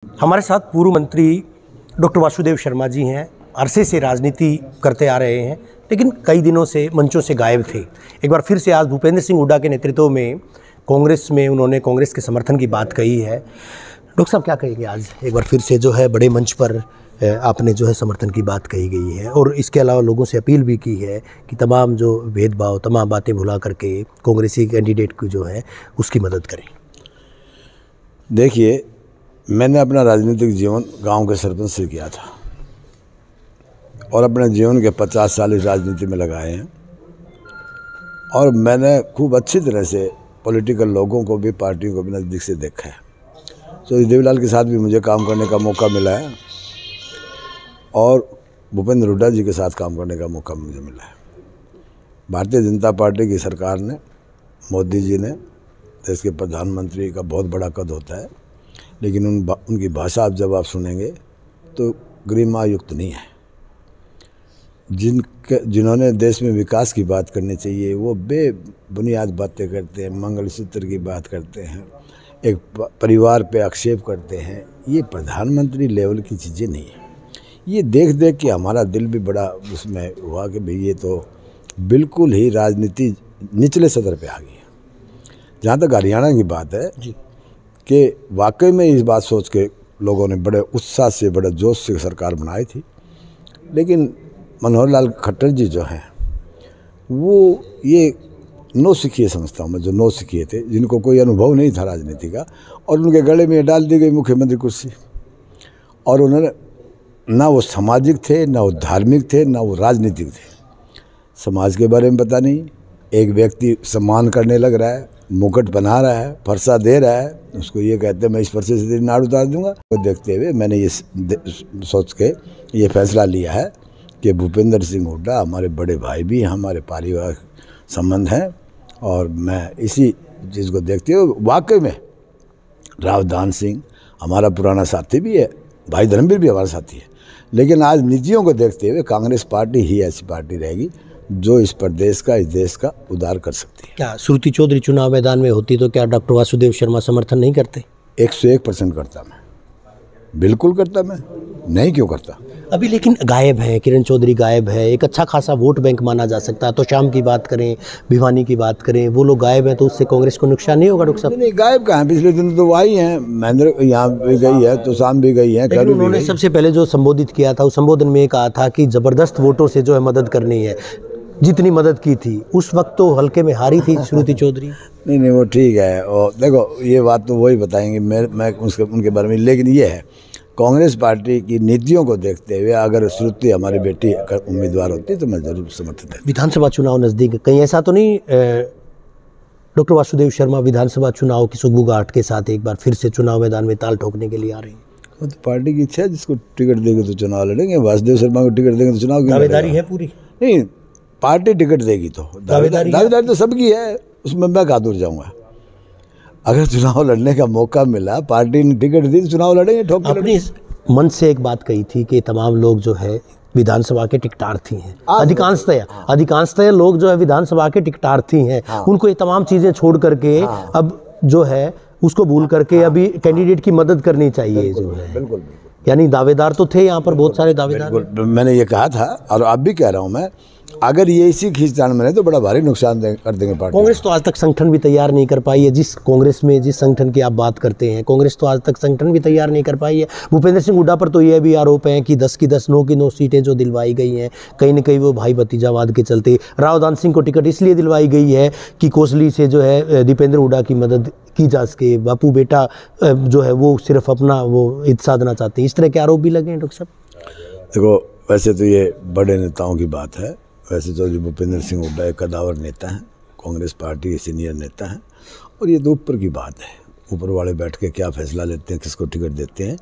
हमारे साथ पूर्व मंत्री डॉक्टर वासुदेव शर्मा जी हैं। अरसे से राजनीति करते आ रहे हैं, लेकिन कई दिनों से मंचों से गायब थे। एक बार फिर से आज भूपेंद्र सिंह हुड्डा के नेतृत्व में कांग्रेस में उन्होंने कांग्रेस के समर्थन की बात कही है। डॉक्टर साहब क्या कहेंगे? आज एक बार फिर से जो है बड़े मंच पर आपने जो है समर्थन की बात कही गई है, और इसके अलावा लोगों से अपील भी की है कि तमाम जो भेदभाव, तमाम बातें भुला करके कांग्रेसी कैंडिडेट को जो है उसकी मदद करें। देखिए, मैंने अपना राजनीतिक जीवन गांव के सरपंच से किया था और अपने जीवन के 50 साल इस राजनीति में लगाए हैं, और मैंने खूब अच्छी तरह से पॉलिटिकल लोगों को भी, पार्टियों को भी नज़दीक से देखा है। तो देवीलाल के साथ भी मुझे काम करने का मौका मिला है और भूपेंद्र हुड्डा जी के साथ काम करने का मौका मुझे मिला है। भारतीय जनता पार्टी की सरकार ने, मोदी जी ने, देश के प्रधानमंत्री का बहुत बड़ा कद होता है, लेकिन उनकी भाषा जब आप सुनेंगे तो गरिमा युक्त नहीं है। जिन्होंने देश में विकास की बात करनी चाहिए वो बेबुनियाद बातें करते हैं, मंगलसूत्र की बात करते हैं, एक परिवार पे आक्षेप करते हैं। ये प्रधानमंत्री लेवल की चीज़ें नहीं है। ये देख देख के हमारा दिल भी बड़ा उसमें हुआ कि भाई ये तो बिल्कुल ही राजनीति निचले सतर पे आ गई है। जहाँ तक हरियाणा की बात है जी, कि वाकई में इस बात सोच के लोगों ने बड़े उत्साह से, बड़े जोश से सरकार बनाई थी, लेकिन मनोहर लाल खट्टर जी जो हैं वो ये नौसिखिए संस्थाओं में जो नौसिखिए थे, जिनको कोई अनुभव नहीं था राजनीति का, और उनके गले में डाल दी गई मुख्यमंत्री कुर्सी। और उन्होंने ना वो सामाजिक थे, ना वो धार्मिक थे, ना वो राजनीतिक थे। समाज के बारे में पता नहीं, एक व्यक्ति सम्मान करने लग रहा है, मुकुट बना रहा है, फरसा दे रहा है, उसको ये कहते हैं मैं इस फरसे से तेरी नाड़ उतार दूंगा। तो देखते हुए मैंने ये सोच के ये फैसला लिया है कि भूपेंद्र सिंह हुड्डा हमारे बड़े भाई भी हैं, हमारे पारिवारिक संबंध हैं, और मैं इसी चीज़ को देखते हुए वाकई में रावधान सिंह हमारा पुराना साथी भी है, भाई धर्मवीर भी हमारा साथी है, लेकिन आज नीतियों को देखते हुए कांग्रेस पार्टी ही ऐसी पार्टी रहेगी जो इस प्रदेश का, इस देश का उद्धार कर सकती है। क्या श्रुति चौधरी चुनाव मैदान में होती तो क्या डॉक्टर वासुदेव शर्मा समर्थन नहीं करते? 101% करता मैं, बिल्कुल करता मैं, नहीं क्यों करता। अभी लेकिन गायब है, किरण चौधरी गायब है, एक अच्छा खासा वोट बैंक माना जा सकता है। तो शाम की बात करें, भिवानी की बात करें, वो लोग गायब हैं, तो उससे कांग्रेस को नुकसान नहीं होगा? डॉक्टर साहब नहीं, गायब कहाँ, पिछले दिन तो आई हैं, महेंद्र यहाँ भी गई है, तो शाम भी गई है। उन्होंने सबसे पहले जो संबोधित किया था, उस संबोधन में कहा था कि जबरदस्त वोटों से जो है मदद करनी है, जितनी मदद की थी उस वक्त तो हल्के में हारी थी श्रुति चौधरी। नहीं, वो ठीक है, और देखो ये बात तो वही बताएंगे, मैं उनके बारे में, लेकिन ये है कांग्रेस पार्टी की नीतियों को देखते हुए अगर श्रुति हमारी बेटी उम्मीदवार होती तो मैं जरूर समर्थन देता। विधानसभा चुनाव नज़दीक, कहीं ऐसा तो नहीं डॉक्टर वासुदेव शर्मा विधानसभा चुनाव की सुगबुगाहट के साथ एक बार फिर से चुनाव मैदान में ताल ठोकने के लिए आ रहे हैं? वो तो पार्टी की इच्छा है, जिसको टिकट देंगे तो चुनाव लड़ेंगे। वासुदेव शर्मा को टिकट देंगे तो चुनाव की दावेदारी है पूरी? नहीं, पार्टी टिकट देगी तो दावेदारी तो सबकी है, उसमें मैं कहाँ दूर जाऊँगा। अगर चुनाव लड़ने का मौका मिला, पार्टी ने टिकट दी तो चुनाव लड़ेंगे, ठोक के लड़ेंगे। मन से एक बात कही थी कि तमाम लोग जो है विधानसभा के टिकटार्थी हैं, अधिकांशतः लोग जो है विधानसभा के टिकटार्थी हैं। उनको ये तमाम चीज़ें छोड़ करके अब जो है उसको भूल करके अभी कैंडिडेट की मदद करनी चाहिए जो है। बिल्कुल। यानी दावेदार तो थे यहाँ पर, बहुत सारे दावेदार। मैंने ये कहा था और अब भी कह रहा हूँ मैं, अगर ये इसी खींचतान में रहे तो बड़ा भारी नुकसान कर देंगे पार्टी। कांग्रेस तो आज तक संगठन भी तैयार नहीं कर पाई है। जिस कांग्रेस में जिस संगठन की आप बात करते हैं, कांग्रेस तो आज तक संगठन भी तैयार नहीं कर पाई है। भूपेंद्र सिंह हुड्डा पर तो यह भी आरोप है कि 10 की 10, 9 की 9 सीटें जो दिलवाई गई हैं, कहीं न कहीं वो भाई भतीजावाद के चलते। रावधान सिंह को टिकट इसलिए दिलवाई गई है कि कोसली से जो है दीपेंद्र हुड्डा की मदद की जा सके। बापू बेटा जो है वो सिर्फ अपना वो हित साधना चाहते हैं। इस तरह के आरोप भी लगे हैं डॉक्टर साहब। देखो, वैसे तो ये बड़े नेताओं की बात है। वैसे तो जो भूपेंद्र सिंह हुड्डा एक कदावर नेता हैं, कांग्रेस पार्टी के सीनियर नेता हैं, और ये तो ऊपर की बात है। ऊपर वाले बैठ के क्या फैसला लेते हैं, किसको टिकट देते हैं,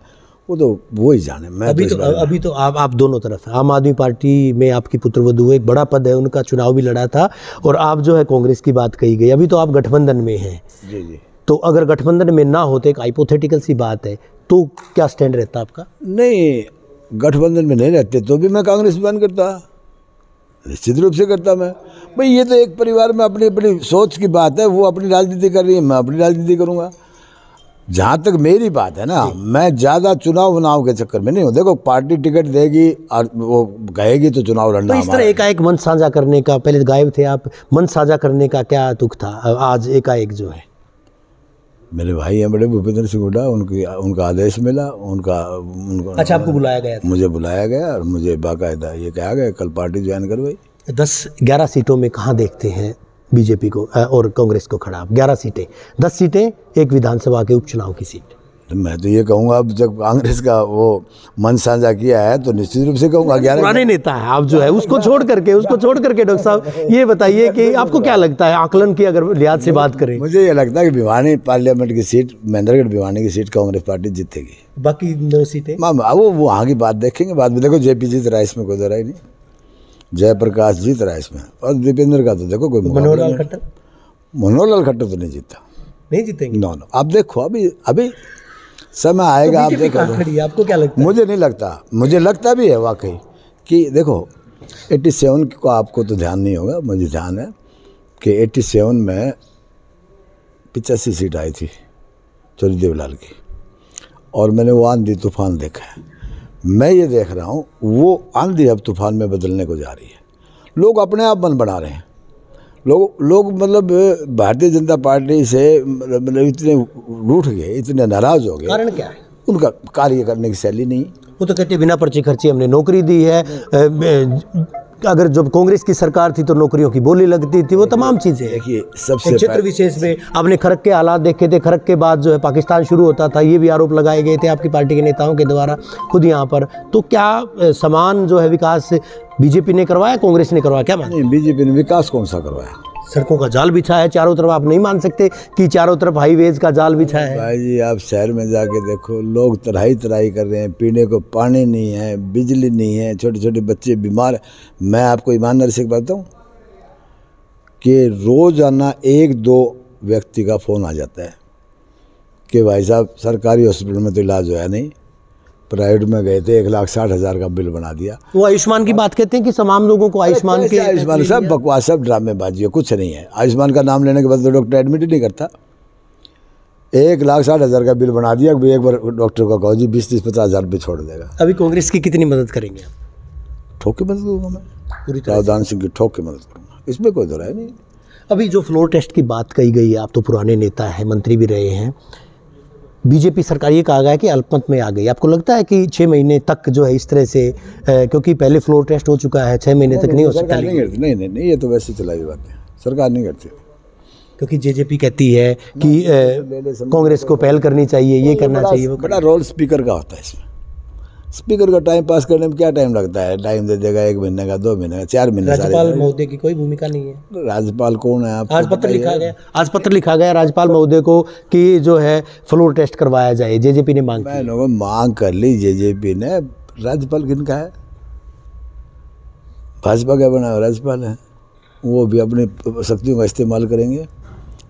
वो ही जाने। मैं अभी तो आप दोनों तरफ, आम आदमी पार्टी में आपकी पुत्रवधू एक बड़ा पद है, उनका चुनाव भी लड़ा था, और आप जो है कांग्रेस की बात कही गई। अभी तो आप गठबंधन में हैं। जी। तो अगर गठबंधन में ना होते, एक हाइपोथेटिकल सी बात है, तो क्या स्टैंड रहता आपका? नहीं, गठबंधन में नहीं रहते तो भी मैं कांग्रेस बयान करता, निश्चित रूप से करता मैं। भाई ये तो एक परिवार में अपनी अपनी सोच की बात है, वो अपनी राजनीति कर रही है, मैं अपनी राजनीति करूँगा। जहाँ तक मेरी बात है ना, मैं ज़्यादा चुनाव के चक्कर में नहीं हूँ। देखो पार्टी टिकट देगी और वो कहेगी तो चुनाव लड़ना। तो इस तरह एकाएक मंच साझा करने का, पहले गायब थे आप, मंच साझा करने का क्या दुख था आज एकाएक जो है? मेरे भाई हैं बड़े भूपेंद्र सिंह हुड्डा, उनका आदेश मिला, उनका अच्छा, आपको बुलाया गया था? मुझे बुलाया गया और मुझे बाकायदा ये कहा गया कल पार्टी ज्वाइन करवाई। 10-11 सीटों में कहाँ देखते हैं बीजेपी को और कांग्रेस को खड़ा? 11 सीटें, 10 सीटें, एक विधानसभा के उपचुनाव की सीट। तो मैं तो ये कहूँगा, अब जब कांग्रेस का वो मन साझा किया है तो निश्चित रूप से कहूँगा 11। पुराने नेता है आप जो है, उसको छोड़ करके डॉक्टर साहब ये बताइए कि आपको क्या लगता है, आकलन की अगर लिहाज से बात करें? मुझे ये लगता है कि भिवानी पार्लियामेंट की सीट, महेंद्रगढ़ भिवानी की सीट कांग्रेस पार्टी जीतेगी। बाकी 2 सीटें वो वहाँ की बात देखेंगे बाद में। देखो जेपी जीत रहा है, इसमें कोई दो राय नहीं। जयप्रकाश जीत रहा है इसमें, और दीपेंद्र का तो देखो कोई मनोहर लाल खट्टर तो नहीं जीता, नहीं जीतेंगे। नो अब देखो अभी समय आएगा, आप देखो। आपको क्या लगता है? मुझे नहीं लगता, मुझे लगता भी है वाकई कि देखो 87 को आपको तो ध्यान नहीं होगा, मुझे ध्यान है कि 87 में 85 सीट आई थी चौधरी देवलाल की, और मैंने वो आंधी तूफान देखा है। मैं ये देख रहा हूँ वो आंधी अब तूफान में बदलने को जा रही है। लोग अपने आप मन बना रहे हैं। लोग मतलब भारतीय जनता पार्टी से मतलब इतने रूठ गए, इतने नाराज हो गए। कारण क्या है? उनका कार्य करने की शैली नहीं। वो तो कहते बिना पर्ची खर्ची हमने नौकरी दी है, अगर जब कांग्रेस की सरकार थी तो नौकरियों की बोली लगती थी, वो तमाम चीज़ें। देखिए सबसे क्षेत्र विशेष में आपने खरक के हालात देखे थे, खरक के बाद जो है पाकिस्तान शुरू होता था, ये भी आरोप लगाए गए थे आपकी पार्टी के नेताओं के द्वारा खुद यहाँ पर। तो क्या समान जो है विकास बीजेपी ने करवाया, कांग्रेस ने करवाया? क्या मानते हैं? बीजेपी ने विकास कौन सा करवाया? सड़कों का जाल बिछा है चारों तरफ। आप नहीं मान सकते कि चारों तरफ हाईवेज का जाल बिछा है? भाई जी आप शहर में जाके देखो, लोग तराई कर रहे हैं, पीने को पानी नहीं है, बिजली नहीं है, छोटे छोटे बच्चे बीमार। मैं आपको ईमानदारी से बताऊं कि रोजाना 1-2 व्यक्ति का फ़ोन आ जाता है कि भाई साहब सरकारी हॉस्पिटल में तो इलाज हुआ नहीं, प्राइवेट में गए थे 1,60,000 का बिल बना दिया। वो आयुष्मान की बात कहते हैं कि तमाम लोगों को आयुष्मान के, आयुष्मान सब बकवास, सब ड्रामेबाजी है, कुछ नहीं है। आयुष्मान का नाम लेने के बाद तो डॉक्टर एडमिट ही नहीं करता। 1,60,000 का बिल बना दिया, एक बार डॉक्टर को कहो जी 20-30-50 हज़ार रुपये छोड़ देगा। अभी कांग्रेस की कितनी मदद करेंगे आप? ठोक के मदद करूँगा मैं, पूरी तरह रावदान सिंह की ठोक के मदद करूँगा, इसमें कोई दो राय नहीं। अभी जो फ्लोर टेस्ट की बात कही गई है, आप तो पुराने नेता हैं, मंत्री भी रहे हैं, बीजेपी सरकार ये कहा गया है कि अल्पमत में आ गई। आपको लगता है कि 6 महीने तक जो है इस तरह से, क्योंकि पहले फ्लोर टेस्ट हो चुका है, 6 महीने तक नहीं हो सकता? नहीं, ये तो वैसे चलाई बात है, सरकार नहीं करती। क्योंकि जेजेपी कहती है कि कांग्रेस को पहल करनी चाहिए, ये करना चाहिए। बड़ा रोल स्पीकर का होता है इसमें। स्पीकर का टाइम पास करने में क्या टाइम लगता है? टाइम दे देगा 1 महीने का, 2 महीने का, 4 महीने। राज्यपाल महोदय की कोई भूमिका नहीं है? राज्यपाल कौन है? आप आज पत्र लिखा गया राज्यपाल महोदय को कि जो है फ्लोर टेस्ट करवाया जाए, जेजेपी ने मांग कर ली। जेजेपी ने, राज्यपाल किनका है? भाजपा का बना हुआ राज्यपाल है, वो भी अपनी शक्तियों का इस्तेमाल करेंगे।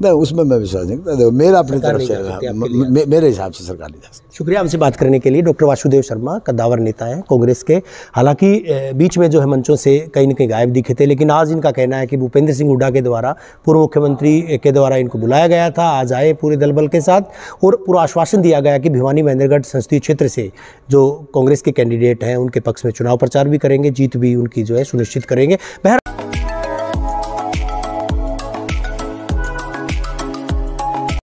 नहीं, उसमें मैं विश्वास नहीं करता। मेरा अपनी तरफ से, मेरे हिसाब से सरकार नहीं जा सकती। शुक्रिया हमसे बात करने के लिए। डॉक्टर वासुदेव शर्मा कद्दावर नेता हैं कांग्रेस के, हालांकि बीच में जो है मंचों से कहीं न कहीं गायब दिखे थे, लेकिन आज इनका कहना है कि भूपेंद्र सिंह हुड्डा के द्वारा, पूर्व मुख्यमंत्री के द्वारा इनको बुलाया गया था, आज आए पूरे दल बल के साथ, और पूरा आश्वासन दिया गया कि भिवानी महेंद्रगढ़ संसदीय क्षेत्र से जो कांग्रेस के कैंडिडेट हैं उनके पक्ष में चुनाव प्रचार भी करेंगे, जीत भी उनकी जो है सुनिश्चित करेंगे।